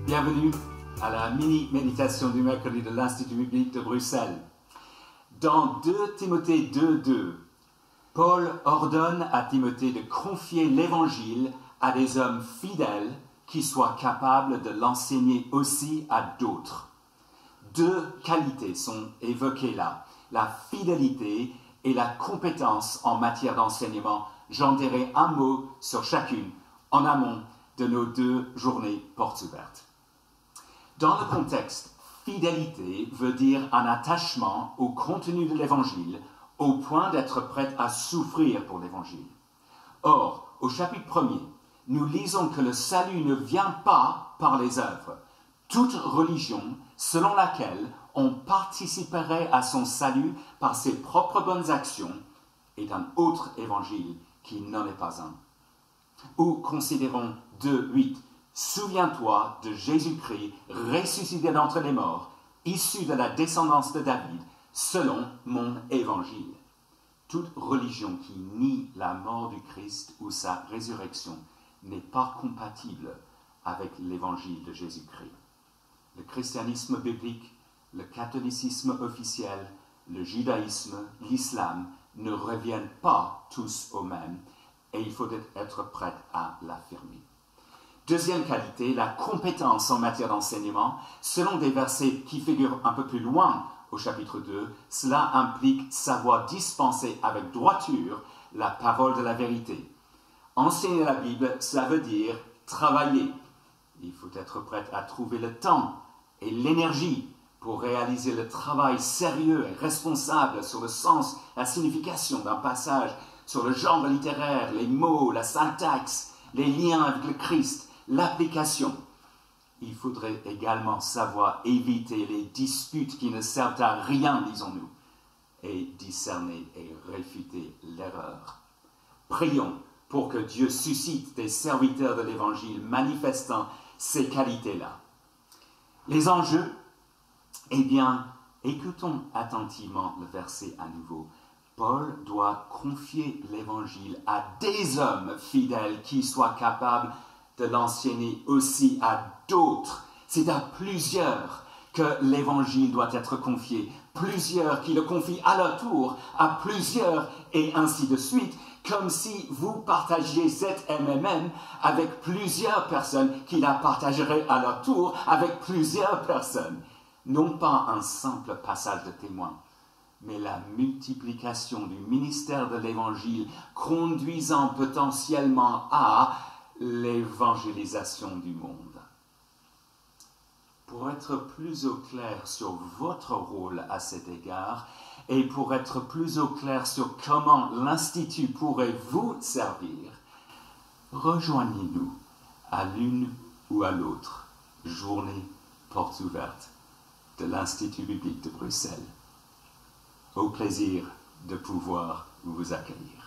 Bienvenue à la mini-méditation du mercredi de l'Institut biblique de Bruxelles. Dans 2 Timothée 2:2, Paul ordonne à Timothée de confier l'Évangile à des hommes fidèles qui soient capables de l'enseigner aussi à d'autres. 2 qualités sont évoquées là, la fidélité et la compétence en matière d'enseignement. J'en dirai un mot sur chacune en amont de nos 2 journées portes ouvertes. Dans le contexte, fidélité veut dire un attachement au contenu de l'Évangile au point d'être prêt à souffrir pour l'Évangile. Or, au chapitre 1er, nous lisons que le salut ne vient pas par les œuvres. Toute religion selon laquelle on participerait à son salut par ses propres bonnes actions est un autre évangile qui n'en est pas un. Ou considérons 2:8. Souviens-toi de Jésus-Christ ressuscité d'entre les morts, issu de la descendance de David, selon mon évangile. Toute religion qui nie la mort du Christ ou sa résurrection n'est pas compatible avec l'évangile de Jésus-Christ. Le christianisme biblique, le catholicisme officiel, le judaïsme, l'islam ne reviennent pas tous au même et il faut être prêt à l'affirmer. Deuxième qualité, la compétence en matière d'enseignement. Selon des versets qui figurent un peu plus loin au chapitre 2, cela implique savoir dispenser avec droiture la parole de la vérité. Enseigner la Bible, cela veut dire travailler. Il faut être prêt à trouver le temps et l'énergie pour réaliser le travail sérieux et responsable sur le sens, la signification d'un passage, sur le genre littéraire, les mots, la syntaxe, les liens avec le Christ, l'application. Il faudrait également savoir éviter les disputes qui ne servent à rien, disons-nous, et discerner et réfuter l'erreur. Prions pour que Dieu suscite des serviteurs de l'Évangile manifestant ces qualités-là. Les enjeux, eh bien, écoutons attentivement le verset à nouveau. Paul doit confier l'Évangile à des hommes fidèles qui soient capables de l'enseigner aussi à d'autres. C'est à plusieurs que l'Évangile doit être confié. Plusieurs qui le confient à leur tour à plusieurs et ainsi de suite, comme si vous partagiez cette MMM avec plusieurs personnes qui la partageraient à leur tour avec plusieurs personnes. Non pas un simple passage de témoin, mais la multiplication du ministère de l'Évangile conduisant potentiellement à l'évangélisation du monde. Pour être plus au clair sur votre rôle à cet égard et pour être plus au clair sur comment l'Institut pourrait vous servir, rejoignez-nous à l'une ou à l'autre journée portes ouvertes de l'Institut biblique de Bruxelles. Au plaisir de pouvoir vous accueillir.